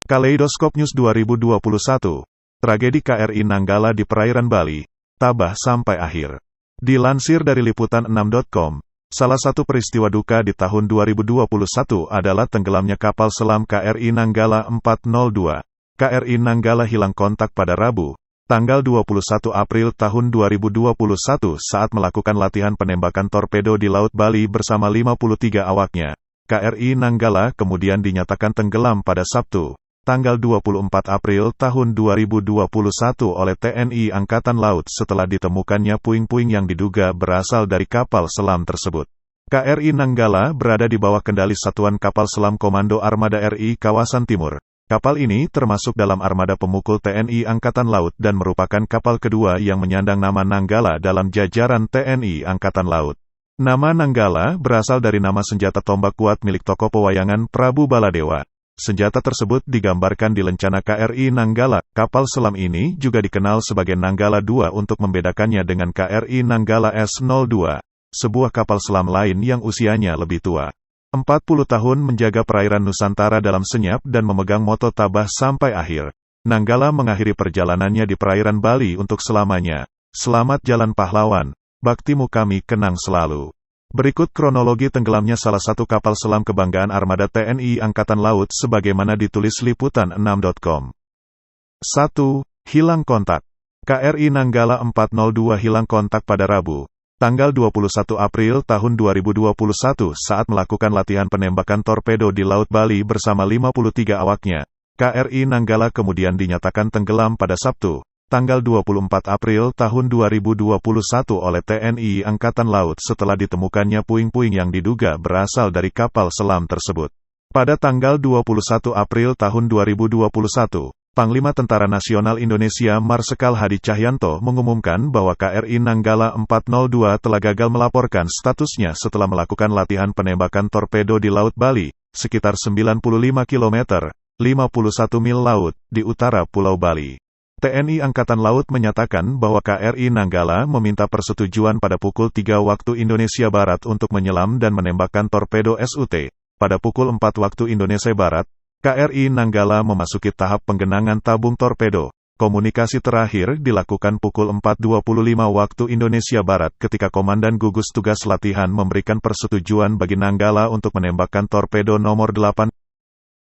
Kaleidoskop News 2021. Tragedi KRI Nanggala di perairan Bali, tabah sampai akhir. Dilansir dari liputan6.com, salah satu peristiwa duka di tahun 2021 adalah tenggelamnya kapal selam KRI Nanggala 402. KRI Nanggala hilang kontak pada Rabu, tanggal 21 April tahun 2021 saat melakukan latihan penembakan torpedo di Laut Bali bersama 53 awaknya. KRI Nanggala kemudian dinyatakan tenggelam pada Sabtu, tanggal 24 April tahun 2021 oleh TNI Angkatan Laut setelah ditemukannya puing-puing yang diduga berasal dari kapal selam tersebut. KRI Nanggala berada di bawah kendali Satuan Kapal Selam Komando Armada RI Kawasan Timur. Kapal ini termasuk dalam armada pemukul TNI Angkatan Laut dan merupakan kapal kedua yang menyandang nama Nanggala dalam jajaran TNI Angkatan Laut. Nama Nanggala berasal dari nama senjata tombak kuat milik tokoh pewayangan Prabu Baladewa. Senjata tersebut digambarkan di lencana KRI Nanggala. Kapal selam ini juga dikenal sebagai Nanggala II untuk membedakannya dengan KRI Nanggala S02, sebuah kapal selam lain yang usianya lebih tua. 40 tahun menjaga perairan Nusantara dalam senyap dan memegang moto tabah sampai akhir. Nanggala mengakhiri perjalanannya di perairan Bali untuk selamanya. Selamat jalan pahlawan, baktimu kami kenang selalu. Berikut kronologi tenggelamnya salah satu kapal selam kebanggaan armada TNI Angkatan Laut sebagaimana ditulis liputan6.com. 1. Hilang kontak. KRI Nanggala 402 hilang kontak pada Rabu, tanggal 21 April tahun 2021 saat melakukan latihan penembakan torpedo di Laut Bali bersama 53 awaknya. KRI Nanggala kemudian dinyatakan tenggelam pada Sabtu, tanggal 24 April tahun 2021 oleh TNI Angkatan Laut setelah ditemukannya puing-puing yang diduga berasal dari kapal selam tersebut. Pada tanggal 21 April tahun 2021, Panglima Tentara Nasional Indonesia Marsikal Hadi Cahyanto mengumumkan bahwa KRI Nanggala 402 telah gagal melaporkan statusnya setelah melakukan latihan penembakan torpedo di Laut Bali, sekitar 95 km, 51 mil laut, di utara Pulau Bali. TNI Angkatan Laut menyatakan bahwa KRI Nanggala meminta persetujuan pada pukul 3 waktu Indonesia Barat untuk menyelam dan menembakkan torpedo SUT. Pada pukul 4 waktu Indonesia Barat, KRI Nanggala memasuki tahap penggenangan tabung torpedo. Komunikasi terakhir dilakukan pukul 4.25 waktu Indonesia Barat ketika Komandan Gugus Tugas Latihan memberikan persetujuan bagi Nanggala untuk menembakkan torpedo nomor 8.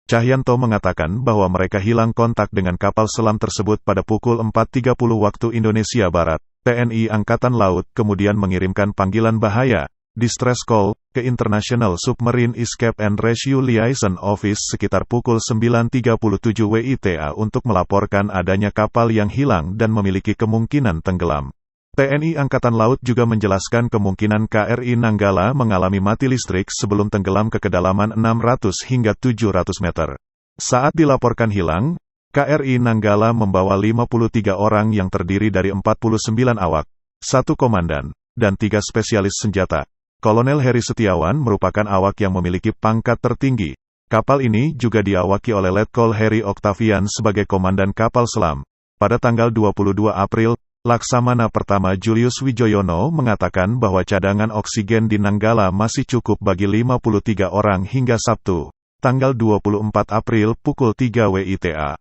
Cahyanto mengatakan bahwa mereka hilang kontak dengan kapal selam tersebut pada pukul 4.30 waktu Indonesia Barat. TNI Angkatan Laut kemudian mengirimkan panggilan bahaya, distress call, ke International Submarine Escape and Rescue Liaison Office sekitar pukul 9.37 WITA untuk melaporkan adanya kapal yang hilang dan memiliki kemungkinan tenggelam. TNI Angkatan Laut juga menjelaskan kemungkinan KRI Nanggala mengalami mati listrik sebelum tenggelam ke kedalaman 600 hingga 700 meter. Saat dilaporkan hilang, KRI Nanggala membawa 53 orang yang terdiri dari 49 awak, 1 komandan, dan 3 spesialis senjata. Kolonel Heri Setiawan merupakan awak yang memiliki pangkat tertinggi. Kapal ini juga diawaki oleh Letkol Heri Oktavian sebagai komandan kapal selam. Pada tanggal 22 April, Laksamana Pertama Julius Wijoyono mengatakan bahwa cadangan oksigen di Nanggala masih cukup bagi 53 orang hingga Sabtu, tanggal 24 April pukul 3 WITA.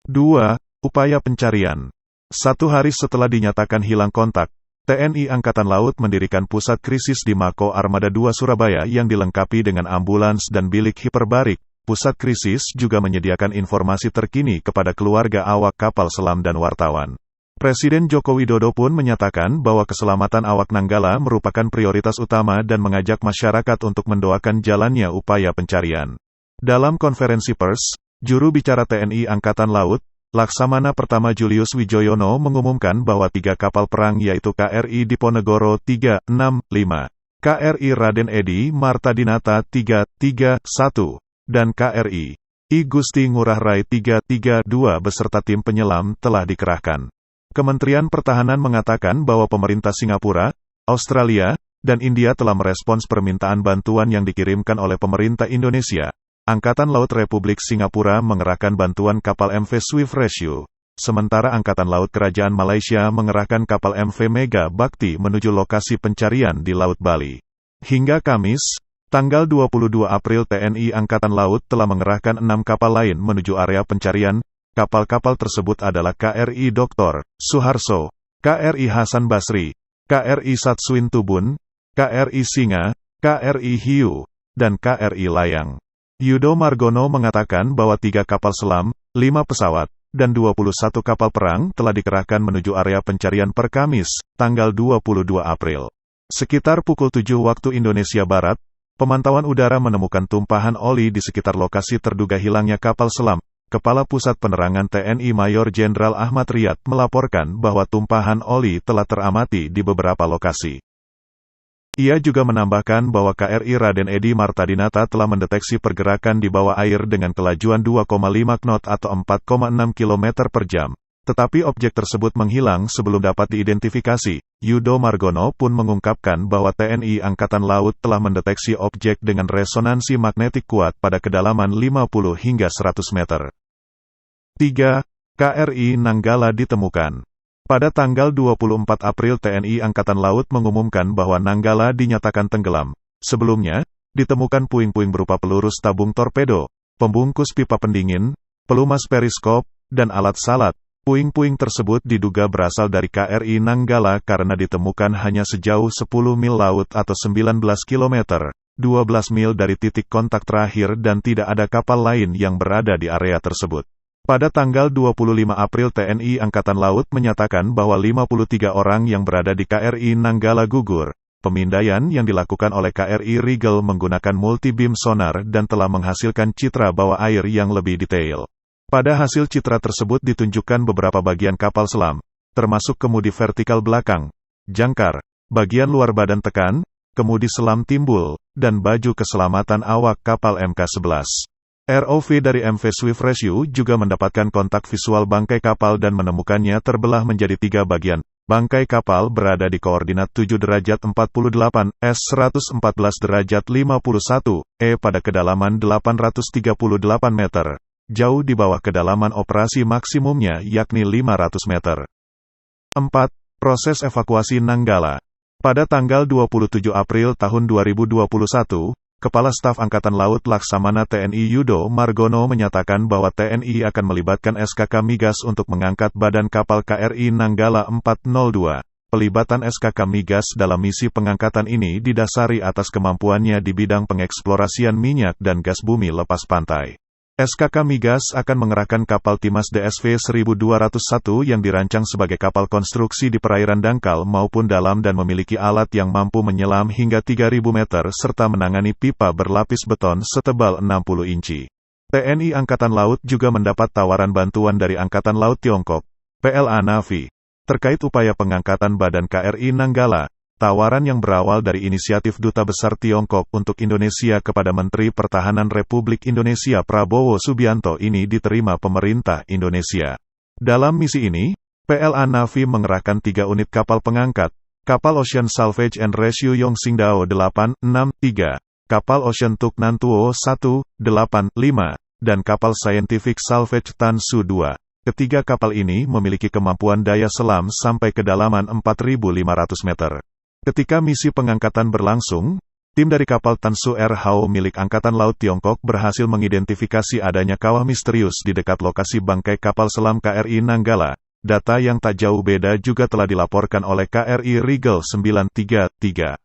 2. Upaya pencarian. 1 hari setelah dinyatakan hilang kontak, TNI Angkatan Laut mendirikan pusat krisis di Mako Armada 2 Surabaya yang dilengkapi dengan ambulans dan bilik hiperbarik. Pusat krisis juga menyediakan informasi terkini kepada keluarga awak kapal selam dan wartawan. Presiden Joko Widodo pun menyatakan bahwa keselamatan awak Nanggala merupakan prioritas utama dan mengajak masyarakat untuk mendoakan jalannya upaya pencarian. Dalam konferensi pers, juru bicara TNI Angkatan Laut, Laksamana Pertama Julius Wijoyono mengumumkan bahwa 3 kapal perang yaitu KRI Diponegoro 365, KRI Raden Edi Martadinata 331, dan KRI I Gusti Ngurah Rai 332 beserta tim penyelam telah dikerahkan. Kementerian Pertahanan mengatakan bahwa pemerintah Singapura, Australia, dan India telah merespons permintaan bantuan yang dikirimkan oleh pemerintah Indonesia. Angkatan Laut Republik Singapura mengerahkan bantuan kapal MV Swift Rescue. Sementara Angkatan Laut Kerajaan Malaysia mengerahkan kapal MV Mega Bakti menuju lokasi pencarian di Laut Bali. Hingga Kamis, Tanggal 22 April TNI Angkatan Laut telah mengerahkan 6 kapal lain menuju area pencarian. Kapal-kapal tersebut adalah KRI Dr. Suharso, KRI Hasan Basri, KRI Satswin Tubun, KRI Singa, KRI Hiu, dan KRI Layang. Yudo Margono mengatakan bahwa 3 kapal selam, 5 pesawat, dan 21 kapal perang telah dikerahkan menuju area pencarian per Kamis, tanggal 22 April. Sekitar pukul 7 waktu Indonesia Barat, pemantauan udara menemukan tumpahan oli di sekitar lokasi terduga hilangnya kapal selam. Kepala Pusat Penerangan TNI Mayor Jenderal Ahmad Riyad melaporkan bahwa tumpahan oli telah teramati di beberapa lokasi. Ia juga menambahkan bahwa KRI Raden Edi Martadinata telah mendeteksi pergerakan di bawah air dengan kelajuan 2,5 knot atau 4,6 km per jam. Tetapi objek tersebut menghilang sebelum dapat diidentifikasi. Yudo Margono pun mengungkapkan bahwa TNI Angkatan Laut telah mendeteksi objek dengan resonansi magnetik kuat pada kedalaman 50 hingga 100 meter. 3. KRI Nanggala ditemukan. Pada tanggal 24 April TNI Angkatan Laut mengumumkan bahwa Nanggala dinyatakan tenggelam. Sebelumnya, ditemukan puing-puing berupa peluru tabung torpedo, pembungkus pipa pendingin, pelumas periskop, dan alat salat. Puing-puing tersebut diduga berasal dari KRI Nanggala karena ditemukan hanya sejauh 10 mil laut atau 19 km, 12 mil dari titik kontak terakhir dan tidak ada kapal lain yang berada di area tersebut. Pada tanggal 25 April TNI Angkatan Laut menyatakan bahwa 53 orang yang berada di KRI Nanggala gugur. Pemindaian yang dilakukan oleh KRI Rigel menggunakan multi-beam sonar dan telah menghasilkan citra bawah air yang lebih detail. Pada hasil citra tersebut ditunjukkan beberapa bagian kapal selam, termasuk kemudi vertikal belakang, jangkar, bagian luar badan tekan, kemudi selam timbul, dan baju keselamatan awak kapal MK11. ROV dari MV Swift Rescue juga mendapatkan kontak visual bangkai kapal dan menemukannya terbelah menjadi 3 bagian. Bangkai kapal berada di koordinat 7 derajat 48, S 114 derajat 51, E pada kedalaman 838 meter. Jauh di bawah kedalaman operasi maksimumnya yakni 500 meter. 4. Proses evakuasi Nanggala. Pada tanggal 27 April tahun 2021, Kepala Staf Angkatan Laut Laksamana TNI Yudo Margono menyatakan bahwa TNI akan melibatkan SKK Migas untuk mengangkat badan kapal KRI Nanggala 402. Pelibatan SKK Migas dalam misi pengangkatan ini didasari atas kemampuannya di bidang pengeksplorasian minyak dan gas bumi lepas pantai. SKK Migas akan mengerahkan kapal Timas DSV 1201 yang dirancang sebagai kapal konstruksi di perairan dangkal maupun dalam dan memiliki alat yang mampu menyelam hingga 3.000 meter serta menangani pipa berlapis beton setebal 60 inci. TNI Angkatan Laut juga mendapat tawaran bantuan dari Angkatan Laut Tiongkok, PLA Navy, terkait upaya pengangkatan badan KRI Nanggala. Tawaran yang berawal dari inisiatif Duta Besar Tiongkok untuk Indonesia kepada Menteri Pertahanan Republik Indonesia Prabowo Subianto ini diterima pemerintah Indonesia. Dalam misi ini, PLA Navy mengerahkan 3 unit kapal pengangkat, kapal Ocean Salvage and Rescue Yongqingdao 863, kapal Ocean Tuk Nantuo 185, dan kapal Scientific Salvage Tansu 2. Ketiga kapal ini memiliki kemampuan daya selam sampai kedalaman 4.500 meter. Ketika misi pengangkatan berlangsung, tim dari kapal Tansu R Hao milik Angkatan Laut Tiongkok berhasil mengidentifikasi adanya kawah misterius di dekat lokasi bangkai kapal selam KRI Nanggala. Data yang tak jauh beda juga telah dilaporkan oleh KRI Rigel 933.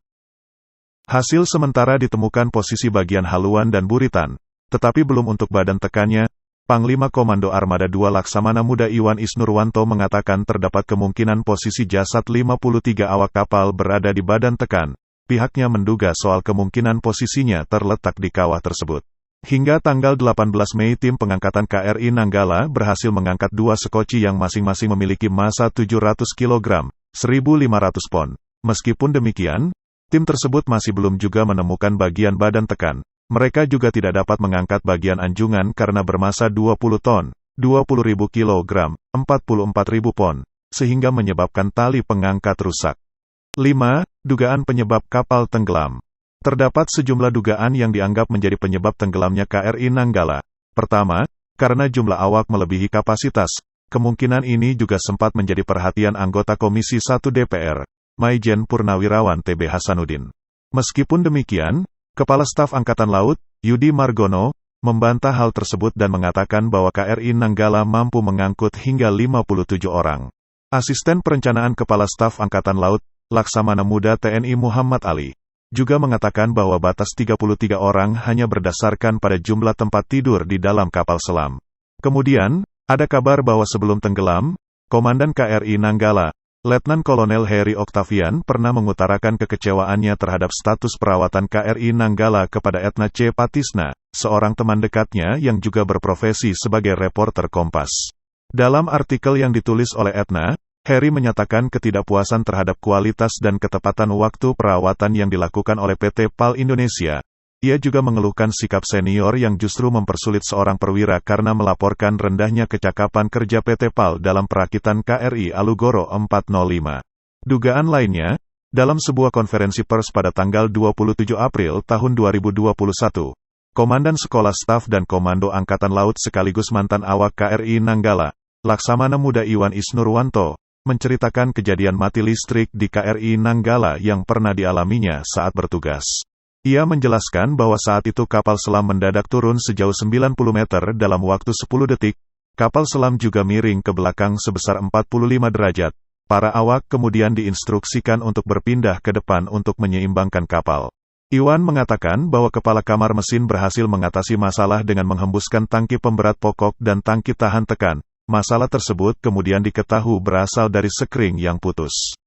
Hasil sementara ditemukan posisi bagian haluan dan buritan, tetapi belum untuk badan tekannya. Panglima Komando Armada 2 Laksamana Muda Iwan Isnurwanto mengatakan terdapat kemungkinan posisi jasad 53 awak kapal berada di badan tekan. Pihaknya menduga soal kemungkinan posisinya terletak di kawah tersebut. Hingga tanggal 18 Mei tim pengangkatan KRI Nanggala berhasil mengangkat 2 sekoci yang masing-masing memiliki massa 700 kg, 1.500 pon. Meskipun demikian, tim tersebut masih belum juga menemukan bagian badan tekan. Mereka juga tidak dapat mengangkat bagian anjungan karena bermassa 20 ton, 20.000 kg, 44.000 pon, sehingga menyebabkan tali pengangkat rusak. 5. Dugaan penyebab kapal tenggelam. Terdapat sejumlah dugaan yang dianggap menjadi penyebab tenggelamnya KRI Nanggala. Pertama, karena jumlah awak melebihi kapasitas. Kemungkinan ini juga sempat menjadi perhatian anggota Komisi 1 DPR, Maijen Purnawirawan TB Hasanuddin. Meskipun demikian, Kepala Staf Angkatan Laut, Yudi Margono, membantah hal tersebut dan mengatakan bahwa KRI Nanggala mampu mengangkut hingga 57 orang. Asisten Perencanaan Kepala Staf Angkatan Laut, Laksamana Muda TNI Muhammad Ali, juga mengatakan bahwa batas 33 orang hanya berdasarkan pada jumlah tempat tidur di dalam kapal selam. Kemudian, ada kabar bahwa sebelum tenggelam, Komandan KRI Nanggala, Letnan Kolonel Heri Oktavian pernah mengutarakan kekecewaannya terhadap status perawatan KRI Nanggala kepada Etna C. Patisna, seorang teman dekatnya yang juga berprofesi sebagai reporter Kompas. Dalam artikel yang ditulis oleh Etna, Heri menyatakan ketidakpuasan terhadap kualitas dan ketepatan waktu perawatan yang dilakukan oleh PT PAL Indonesia. Ia juga mengeluhkan sikap senior yang justru mempersulit seorang perwira karena melaporkan rendahnya kecakapan kerja PT PAL dalam perakitan KRI Alugoro 405. Dugaan lainnya, dalam sebuah konferensi pers pada tanggal 27 April tahun 2021, Komandan Sekolah Staf dan Komando Angkatan Laut sekaligus mantan awak KRI Nanggala, Laksamana Muda Iwan Isnurwanto, menceritakan kejadian mati listrik di KRI Nanggala yang pernah dialaminya saat bertugas. Ia menjelaskan bahwa saat itu kapal selam mendadak turun sejauh 90 meter dalam waktu 10 detik, kapal selam juga miring ke belakang sebesar 45 derajat. Para awak kemudian diinstruksikan untuk berpindah ke depan untuk menyeimbangkan kapal. Iwan mengatakan bahwa kepala kamar mesin berhasil mengatasi masalah dengan menghembuskan tangki pemberat pokok dan tangki tahan tekan. Masalah tersebut kemudian diketahui berasal dari sekring yang putus.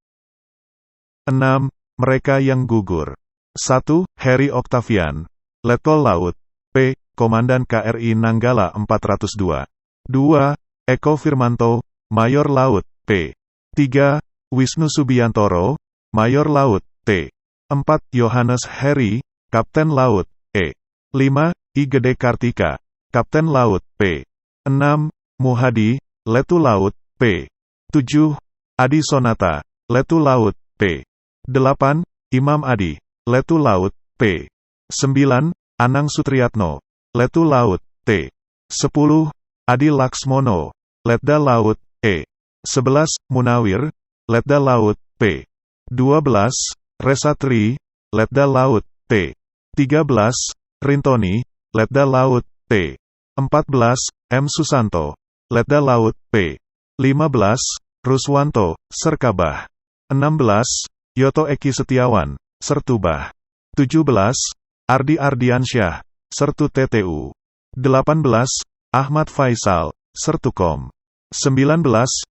6. Mereka yang gugur. 1. Heri Oktavian, Letkol Laut, P. Komandan KRI Nanggala 402. 2. Eko Firmanto, Mayor Laut, P. 3. Wisnu Subiantoro, Mayor Laut, T. 4. Yohanes Heri, Kapten Laut, E. 5. I. Gede Kartika, Kapten Laut, P. 6. Muhadi, Letu Laut, P. 7. Adi Sonata, Letu Laut, P. 8. Imam Adi, Letu Laut, P. 9. Anang Sutriyatno, Letu Laut, T. 10. Adi Laksmono, Letda Laut, E. 11. Munawir, Letda Laut, P. 12. Resatri, Letda Laut, T. 13. Rintoni, Letda Laut, T. 14. M. Susanto, Letda Laut, P. 15. Ruswanto, Serkabah. 16. Yoto Eki Setiawan, Sertubah. 17. Ardi Ardiansyah, Sertu TTU. 18. Ahmad Faisal, Sertukom. 19.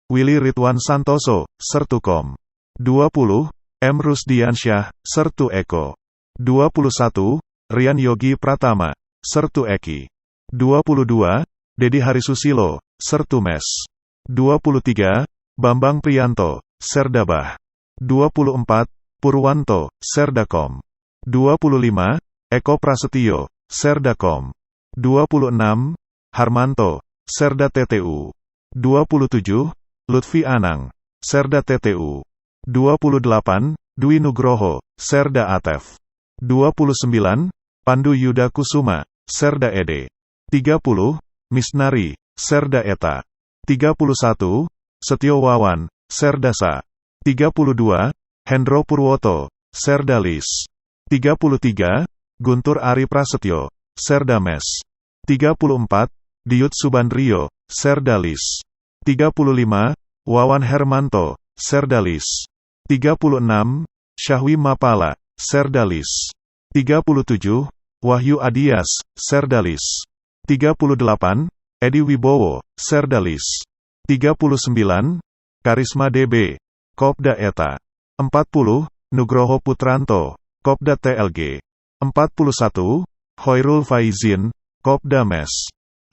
Willy Ridwan Santoso, Sertukom. 20. M. Rusdiansyah, Sertu Eko. 21. Rian Yogi Pratama, Sertu Eki. 22. Dedi Harisusilo, Sertu Mes. 23. Bambang Priyanto, Serdabah. 24. Purwanto, Serdakom. 25. Eko Prasetyo, Serdakom. 26. Harmanto, Serda TTU. 27. Lutfi Anang, Serda TTU. 28. Dwi Nugroho, Serda ATEF. 29. Pandu Yuda Kusuma, Serda ED. 30. Misnari, Serda ETA. 31. Setio Wawan, Serdasa. 32. Hendro Purwoto, Serdalis. 33. Guntur Ari Prasetyo, Serdames. 34. Diut Subandrio, Serdalis. 35. Wawan Hermanto, Serdalis. 36. Syahwi Mapala, Serdalis. 37. Wahyu Adias, Serdalis. 38. Edi Wibowo, Serdalis. 39. Karisma DB, Kopda ETA. 40. Nugroho Putranto, Kopda TLG. 41. Hoirul Faizin, Kopda MES.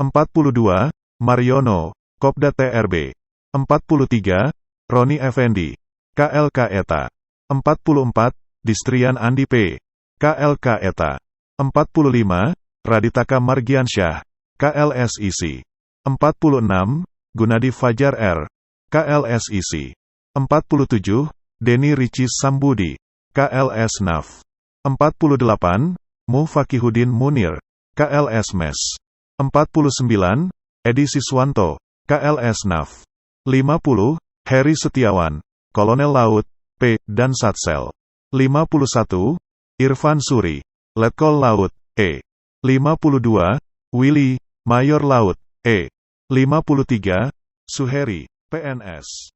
42. Mariono, Kopda TRB. 43. Roni Effendi, KLK ETA. 44. Distrian Andi P, KLK ETA. 45. Raditaka Margiansyah, KLSIC. 46. Gunadi Fajar R, KLSIC. 47. Deni Ricis Sambudi, KLS NAF. 48. Mu Fakihudin Munir, KLS MES. 49. Edi Siswanto, KLS NAF. 50. Heri Setiawan, Kolonel Laut, P, dan Satsel. 51. Irfan Suri, Letkol Laut, E. 52, Willy, Mayor Laut, E. 53, Suheri, PNS.